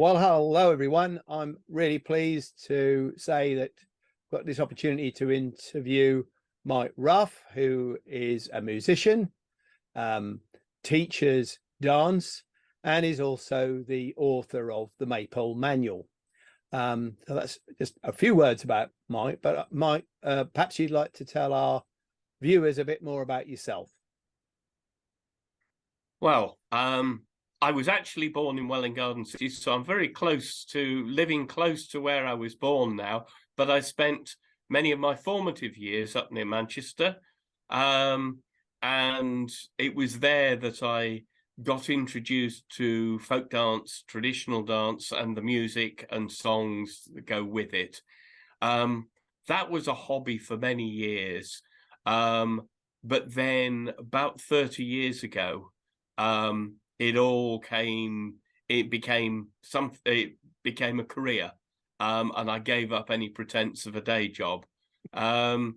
Well, hello everyone. I'm really pleased to say that I've got this opportunity to interview Mike Ruff, who is a musician, teaches dance, and is also the author of the Maypole Manual. So that's just a few words about Mike, but Mike, perhaps you'd like to tell our viewers a bit more about yourself. Well, I was actually born in Welwyn Garden City, so I'm very living close to where I was born now, but I spent many of my formative years up near Manchester. And it was there that I got introduced to folk dance, traditional dance, and the music and songs that go with it. That was a hobby for many years. But then about 30 years ago, it became a career, and I gave up any pretense of a day job, and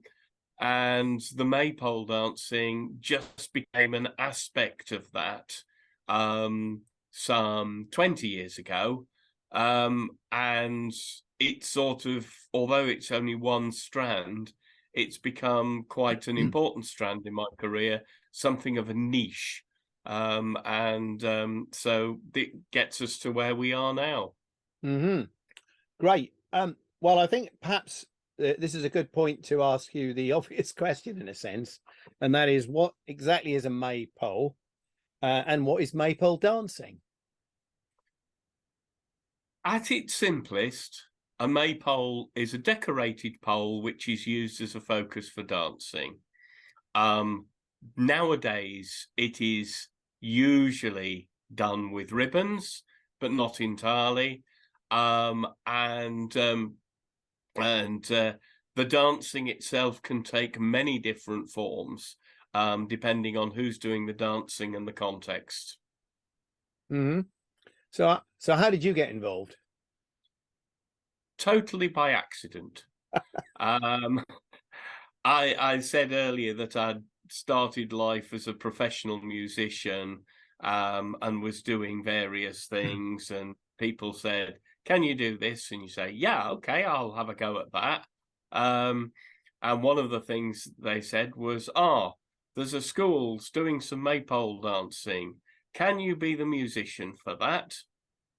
the maypole dancing just became an aspect of that some 20 years ago, and it's sort of, although it's only one strand, it's become quite an important strand in my career, something of a niche. So it gets us to where we are now. Great. Well, I think perhaps this is a good point to ask you the obvious question in a sense, and that is, what exactly is a maypole, and what is maypole dancing? At its simplest, a maypole is a decorated pole which is used as a focus for dancing. Nowadays, it is usually done with ribbons, but not entirely. The dancing itself can take many different forms, depending on who's doing the dancing and the context. So how did you get involved? Totally by accident. I said earlier that I'd started life as a professional musician, and was doing various things, and people said, "Can you do this?" And you say, "Yeah, okay, I'll have a go at that." And one of the things they said was, there's a school doing some maypole dancing. Can you be the musician for that?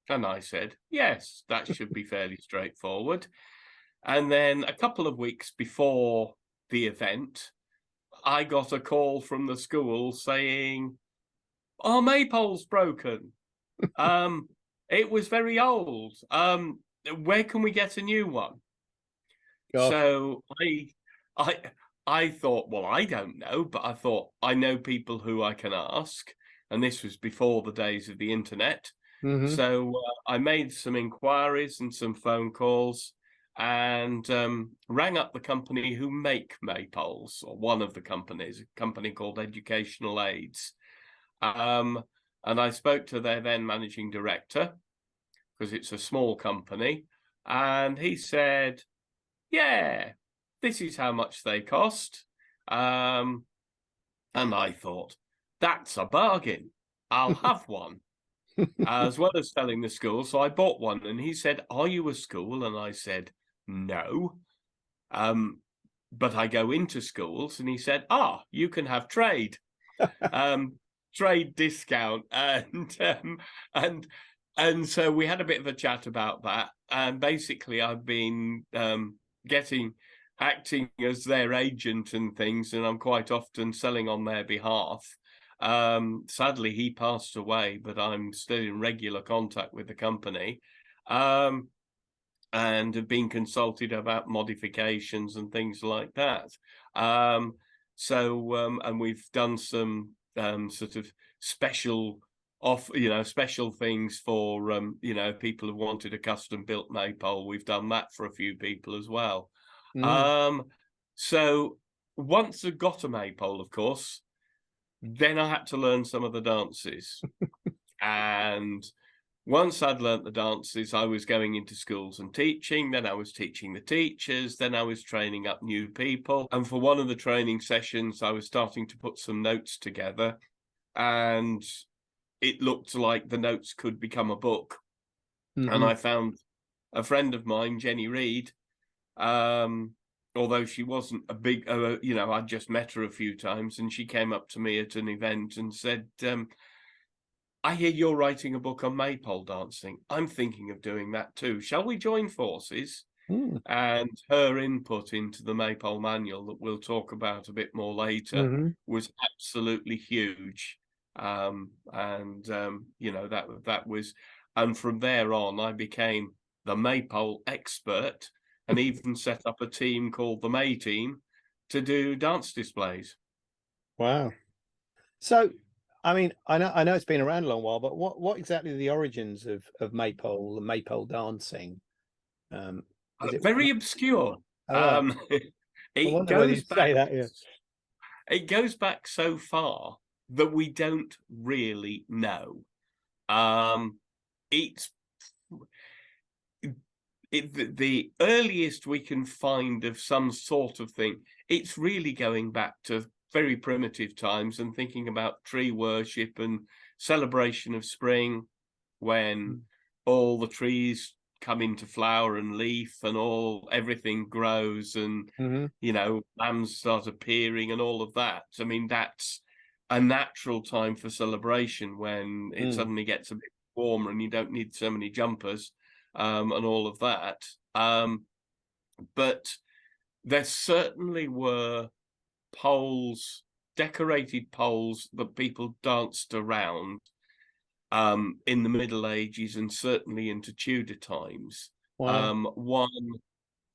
And I said, yes, that should be fairly straightforward. And then a couple of weeks before the event, I got a call from the school saying, "Our maypole's broken. It was very old. Where can we get a new one?" Gosh. So I thought, well, I don't know, but I thought, I know people who I can ask. And this was before the days of the internet. So I made some inquiries and some phone calls, and rang up the company who make maypoles, or one of the companies, a company called Educational Aids. And I spoke to their then managing director, because it's a small company, and he said, yeah, this is how much they cost. And I thought, that's a bargain. I'll have one. As well as selling the school. So I bought one, and he said, "Are you a school?" And I said, "No. But I go into schools." And he said, "You can have trade, trade discount." And so we had a bit of a chat about that. And basically I've been acting as their agent and things, and I'm quite often selling on their behalf. Sadly, he passed away, but I'm still in regular contact with the company, and have been consulted about modifications and things like that. And we've done some sort of special things for people who wanted a custom built maypole. We've done that for a few people as well. So once I got a maypole, of course, then I had to learn some of the dances. And once I'd learnt the dances, I was going into schools and teaching. Then I was teaching the teachers. Then I was training up new people. And for one of the training sessions, I was starting to put some notes together. And it looked like the notes could become a book. And I found a friend of mine, Jenny Reed, although she wasn't a big, I'd just met her a few times, and she came up to me at an event and said, I hear you're writing a book on maypole dancing. I'm thinking of doing that too. Shall we join forces? And her input into the Maypole Manual, that we'll talk about a bit more later, was absolutely huge. That was, and from there on, I became the maypole expert, and even set up a team called the May Team to do dance displays. Wow. So, I mean, I know it's been around a long while, but what exactly are the origins of maypole and maypole dancing? Is it very obscure? I wonder whether you'd say that. Yeah. It goes back so far that we don't really know. The earliest we can find of some sort of thing, it's really going back to very primitive times and thinking about tree worship and celebration of spring, when all the trees come into flower and leaf and everything grows, and lambs start appearing and all of that. I mean, that's a natural time for celebration, when it suddenly gets a bit warmer and you don't need so many jumpers and all of that. But there certainly were poles, decorated poles, that people danced around in the Middle Ages and certainly into Tudor times. Wow.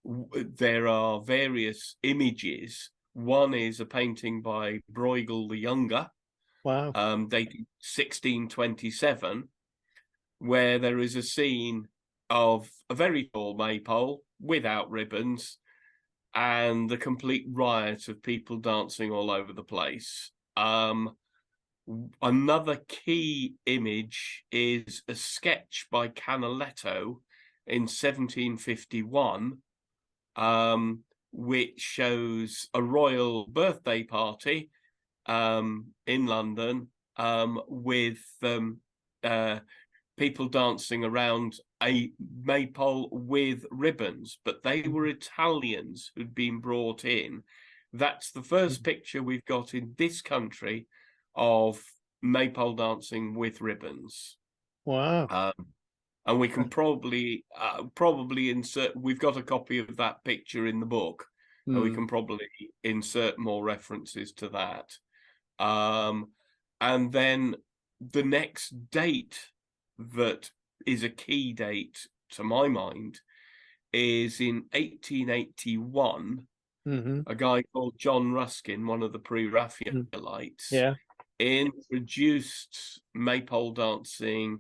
There are various images. One is a painting by Bruegel the Younger, dated 1627, where there is a scene of a very tall maypole without ribbons and the complete riot of people dancing all over the place. Another key image is a sketch by Canaletto in 1751, which shows a royal birthday party in London, with people dancing around a maypole with ribbons, but they were Italians who'd been brought in. That's the first picture we've got in this country of maypole dancing with ribbons. Wow. And we can probably insert, we've got a copy of that picture in the book, and we can probably insert more references to that. And then the next date that is a key date to my mind is in 1881. A guy called John Ruskin, one of the pre-Raphaelites, introduced maypole dancing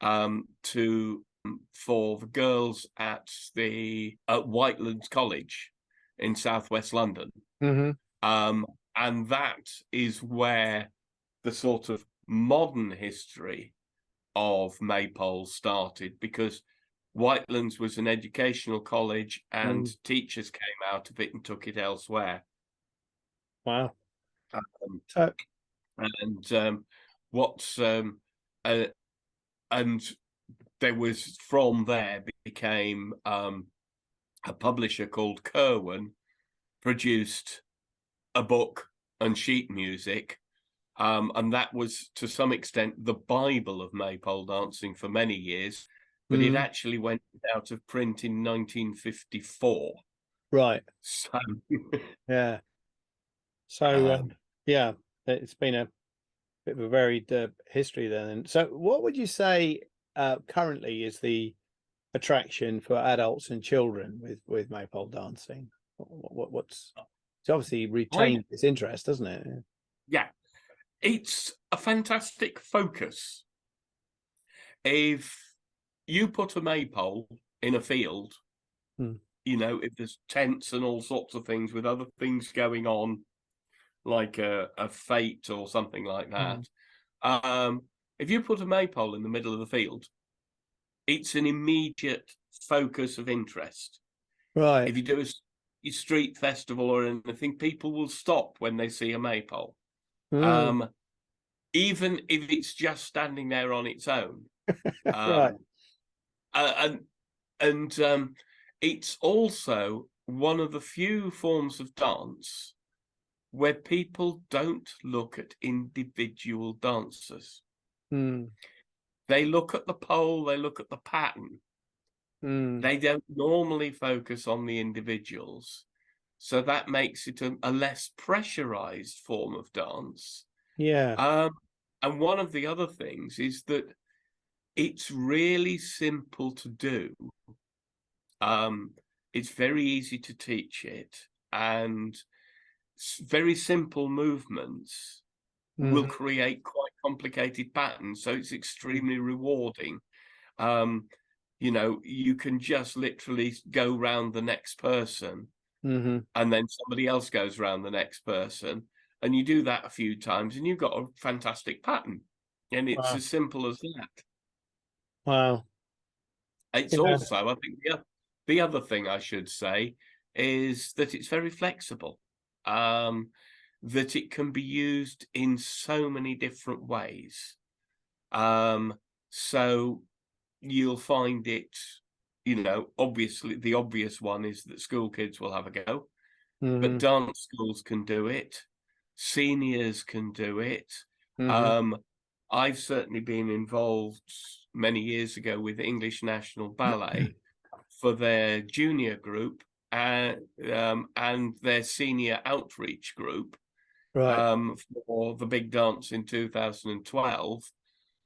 for the girls at Whitelands College in southwest London. And that is where the sort of modern history of maypole started, because Whitelands was an educational college, and teachers came out of it and took it elsewhere. Wow. And there was, from there became a publisher called Kerwin produced a book and sheet music, and that was to some extent the Bible of maypole dancing for many years, but it actually went out of print in 1954. Right. So yeah. So it's been a bit of a varied history then. So what would you say currently is the attraction for adults and children with maypole dancing? What's it's obviously retained its interest, doesn't it? Yeah, it's a fantastic focus. If you put a maypole in a field, if there's tents and all sorts of things with other things going on, like a fete or something like that, if you put a maypole in the middle of the field, it's an immediate focus of interest. Right. If you do a street festival or anything, people will stop when they see a maypole, even if it's just standing there on its own. Right. And it's also one of the few forms of dance where people don't look at individual dancers. Mm. They look at the pole, they look at the pattern. Mm. They don't normally focus on the individuals. So that makes it a less pressurized form of dance. Yeah. And one of the other things is that it's really simple to do. It's very easy to teach it, and very simple movements will Mhm. create quite complicated patterns. So it's extremely rewarding. You know, you can just literally go round the next person, Mhm. and then somebody else goes round the next person, and you do that a few times, and you've got a fantastic pattern. And it's Wow. as simple as that. Wow. It's Yeah. also, I think, the other thing I should say is that it's very flexible. That it can be used in so many different ways. So you'll find it, you know, obviously the obvious one is that school kids will have a go, but Mhm. dance schools can do it, seniors can do it. Mhm. Um, I've certainly been involved many years ago with English National Ballet for their junior group and their senior outreach group Right. for the big dance in 2012.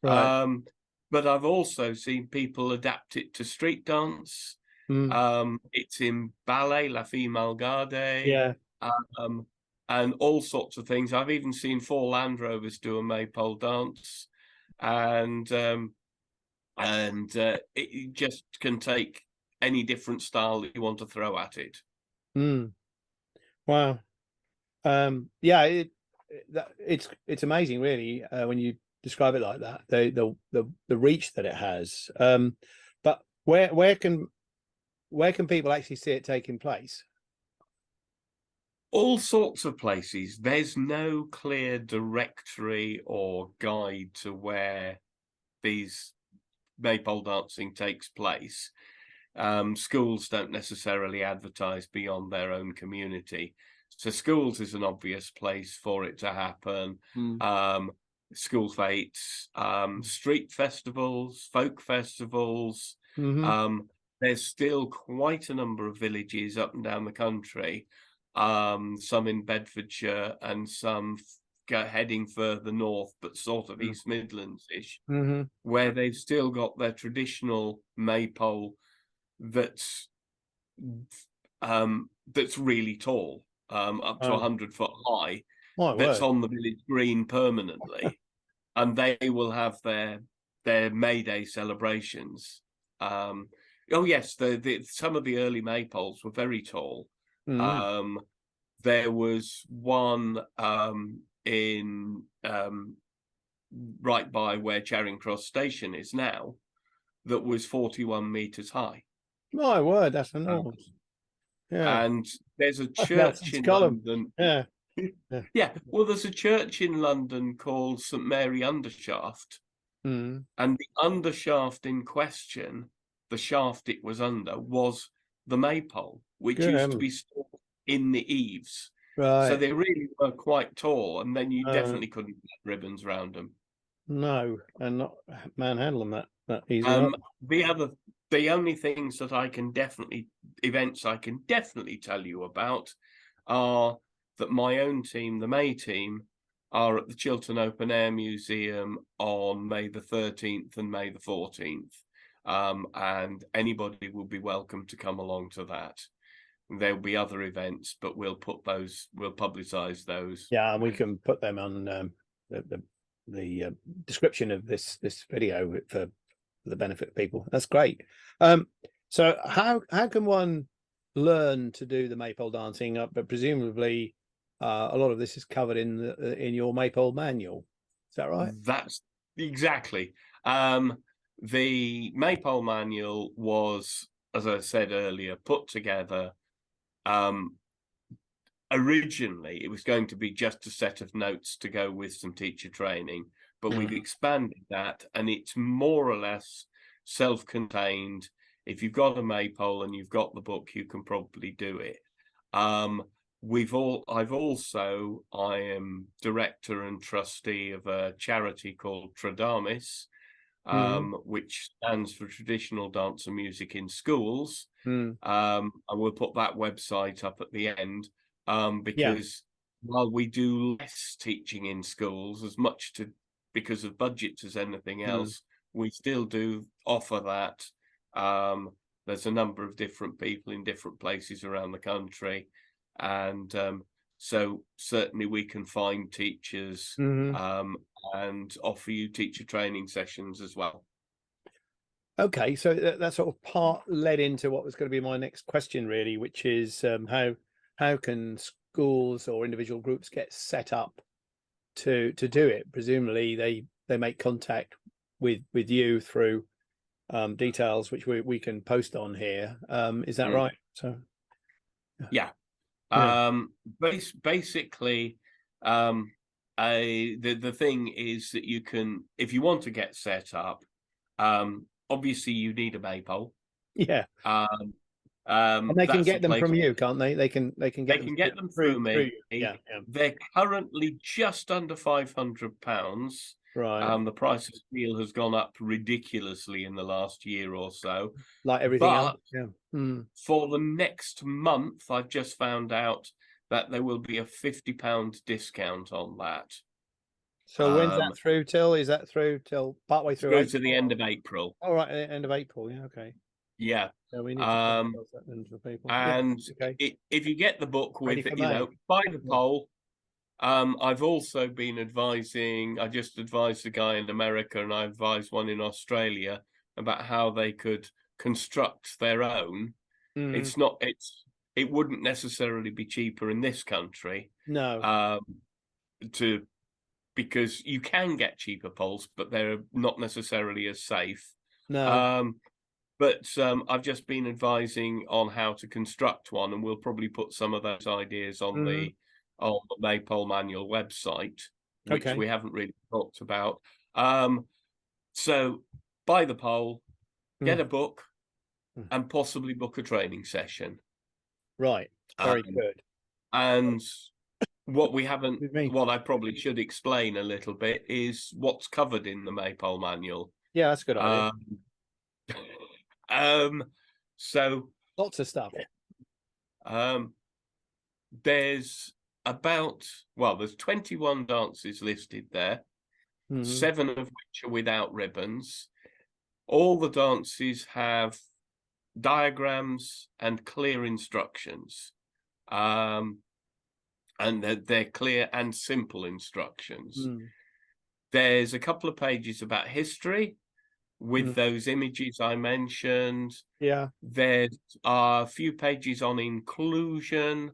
Right. Um, but I've also seen people adapt it to street dance. Mm. It's in ballet, La Fille Malgarde, Yeah. um, and all sorts of things. I've even seen 4 Land Rovers do a maypole dance, and it just can take any different style that you want to throw at it. Mm. Wow. Yeah, it's amazing, really, when you describe it like that. The reach that it has. But where can people actually see it taking place? All sorts of places. There's no clear directory or guide to where these maypole dancing takes place. Schools don't necessarily advertise beyond their own community. So schools is an obvious place for it to happen. Mm. School fetes, street festivals, folk festivals. Mhm. Um, there's still quite a number of villages up and down the country, some in Bedfordshire and some heading further north, but sort of East Midlands-ish, Mhm. where they've still got their traditional maypole that's that's really tall, up to Oh, 100 foot high, my that's word. on the village green permanently, and they will have their May Day celebrations. Oh yes, some of the early maypoles were very tall. Mm. Um, there was one in right by where Charing Cross Station is now that was 41 meters high. My word, that's Uh, enormous. Yeah. and there's a That's church its in column. London. Yeah. Yeah. Yeah, well, there's a church in London called St Mary Undershaft, Mm. and the undershaft in question, the shaft it was under, was the maypole, which Good used to heavens. be stored in the eaves. So Right. they really were quite tall, and then you Uh, definitely couldn't get ribbons around them. no, and not manhandle them that easily. Um, the only things that events I can definitely tell you about are that my own team, the May team, are at the Chiltern Open Air Museum on May the 13th and May the 14th. And anybody will be welcome to come along to that. There'll be other events, but we'll publicize those. Yeah, and we can put them on the description of this video for the benefit of people. That's great. So how can one learn to do the maypole dancing? But presumably, a lot of this is covered in your maypole manual. Is that right? That's exactly. The Maypole manual was, as I said earlier, put together. Originally, it was going to be just a set of notes to go with some teacher training, but we've Mm. expanded that, and it's more or less self-contained. If you've got a maypole and you've got the book, you can probably do it. I am director and trustee of a charity called Tradamis, which stands for Traditional Dance and Music in Schools. I will put that website up at the end, because while we do less teaching in schools, because of budgets as anything else, we still do offer that. There's a number of different people in different places around the country, and so certainly we can find teachers and offer you teacher training sessions as well. Okay, so that sort of part led into what was going to be my next question, really, which is how can schools or individual groups get set up to do it? Presumably they make contact with you through details which we can post on here. Is that right? So yeah. Basically, the thing is that you can, if you want to get set up, obviously you need a maypole. And they can get them from you, can't they? They can get them through me. Yeah. They're currently just under £500. Right. The price of steel has gone up ridiculously in the last year or so. Like everything else. Yeah. For the next month, I've just found out that there will be a £50 discount on that. So when's that through till? Is that through till partway through? Through to the end of April. All right, end of April. Yeah. Okay. Yeah. So we need to that then for people. And if you get the book with it, buy the pole. I've also been advising. I just advised a guy in America, and I advised one in Australia about how they could construct their own. It wouldn't necessarily be cheaper in this country. No. Because you can get cheaper poles, but they're not necessarily as safe. No. But I've just been advising on how to construct one, and we'll probably put some of those ideas on the Maypole Manual website, which we haven't really talked about. So buy the pole, get a book, and possibly book a training session. Right. Very good. And what I probably should explain a little bit is what's covered in the Maypole Manual. Yeah, that's a good idea. So lots of stuff. There's 21 dances listed there, 7 of which are without ribbons. All the dances have diagrams and clear instructions, and they're clear and simple instructions. There's a couple of pages about history with those images I mentioned. Yeah. There are a few pages on inclusion.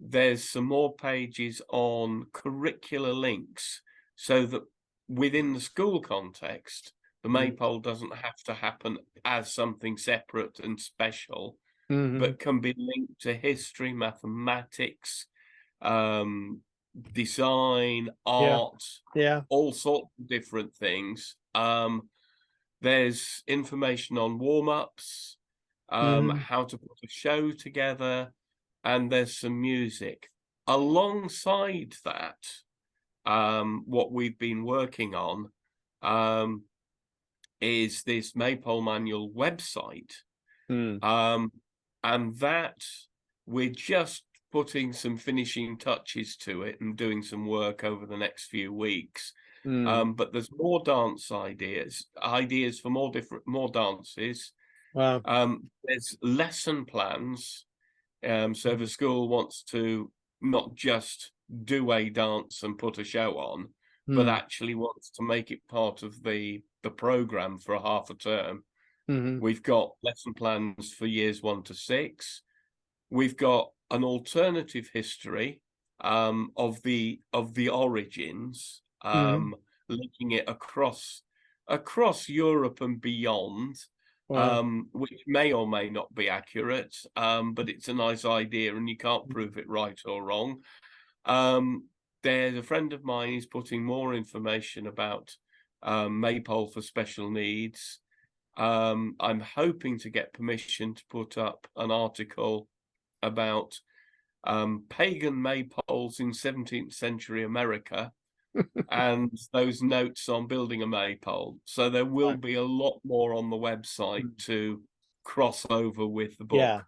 There's some more pages on curricular links, so that within the school context, the Maypole doesn't have to happen as something separate and special, but can be linked to history, mathematics, design, art, all sorts of different things. There's information on warm-ups, how to put a show together, and there's some music. Alongside that, what we've been working on is this Maypole Manual website. And that we're just putting some finishing touches to it and doing some work over the next few weeks. But there's more dance ideas for more dances. Wow. There's lesson plans. So if a school wants to not just do a dance and put a show on, but actually wants to make it part of the program for a half a term, we've got lesson plans for years 1 to 6. We've got an alternative history of the origins, linking it across Europe and beyond. Which may or may not be accurate, but it's a nice idea, and you can't prove it right or wrong. There's a friend of mine who's putting more information about Maypole for special needs. I'm hoping to get permission to put up an article about pagan maypoles in 17th century America and those notes on building a maypole. So there will be a lot more on the website to cross over with the book.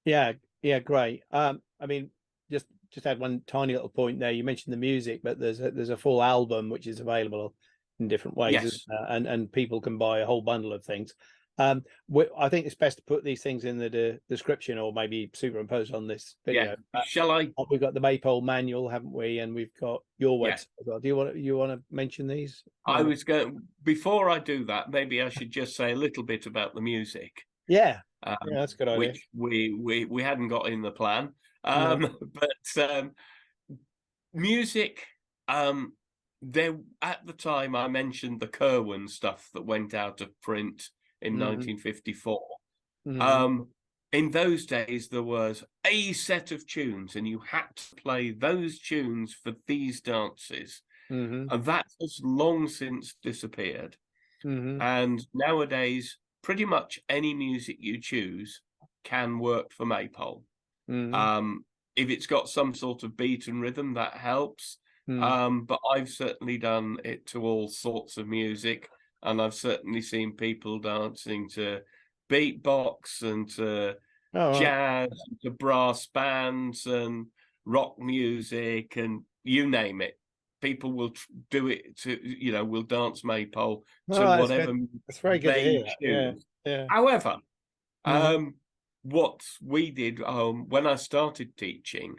Yeah, great. I mean, just add one tiny little point there. You mentioned the music, but there's a full album which is available in different ways, Yes. and people can buy a whole bundle of things. I think it's best to put these things in the description, or maybe superimpose on this video. Shall I? We've got the Maypole manual, haven't we? And we've got your website as well. Do you want to mention these? I was going, before I do that, maybe I should just say a little bit about the music. Yeah, that's a good idea. Which we hadn't got in the plan. No. But music, there at the time I mentioned the Kerwin stuff that went out of print in 1954. In those days, there was a set of tunes, and you had to play those tunes for these dances. And that has long since disappeared. And nowadays, pretty much any music you choose can work for Maypole. If it's got some sort of beat and rhythm, that helps. But I've certainly done it to all sorts of music, and I've certainly seen people dancing to beatbox and to jazz, and to brass bands and rock music, and you name it. People will do it to, will dance Maypole to whatever that's very good they to hear. choose. Yeah. However, what we did when I started teaching,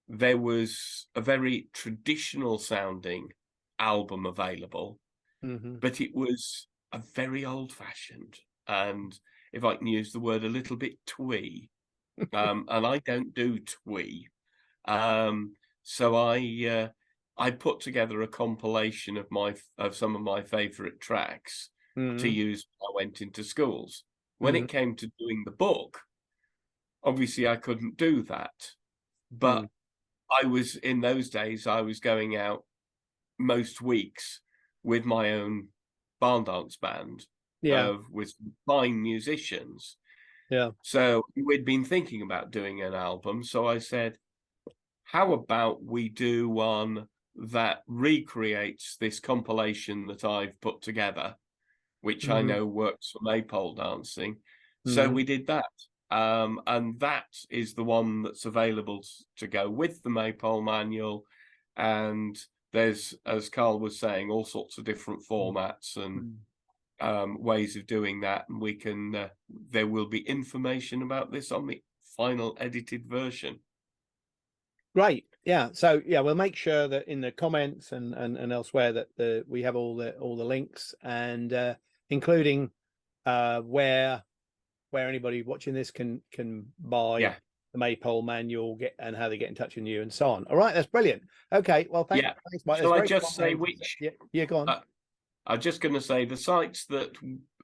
there was a very traditional sounding album available, but it was a very old fashioned, and if I can use the word, a little bit twee. And I don't do twee. So I put together a compilation of some of my favorite tracks to use when I went into schools. When it came to doing the book, obviously I couldn't do that, but in those days, I was going out most weeks with my own barn dance band with fine musicians. So we'd been thinking about doing an album. So I said, how about we do one that recreates this compilation that I've put together, which I know works for Maypole dancing. So we did that. And that is the one that's available to go with the Maypole manual. And there's, as Carl was saying, all sorts of different formats and ways of doing that. And we can, there will be information about this on the final edited version. Great. Yeah. So we'll make sure that in the comments and elsewhere that we have all the links, and including where anybody watching this can buy the Maypole manual, and how they get in touch with you and so on. All right, that's brilliant. Okay, well, thanks, Mike. Shall I just say which? Yeah, go on. I'm just going to say the sites that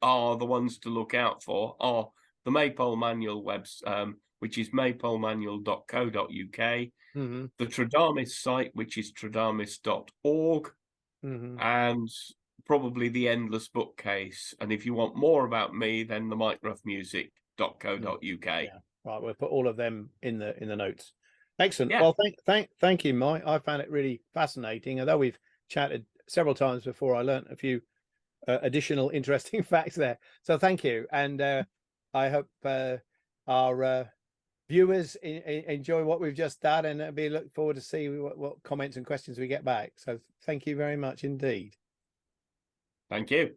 are the ones to look out for are the Maypole manual which is maypolemanual.co.uk, the Tradamis site, which is tradamis.org, and probably the Endless Bookcase. And if you want more about me, then the mikeruffmusic.co.uk. Right, we'll put all of them in the notes. Excellent. Yeah. Well, thank you, Mike. I found it really fascinating. Although we've chatted several times before, I learned a few additional interesting facts there. So thank you, and I hope our viewers enjoy what we've just done, and I'll be looking forward to see what comments and questions we get back. So thank you very much indeed. Thank you.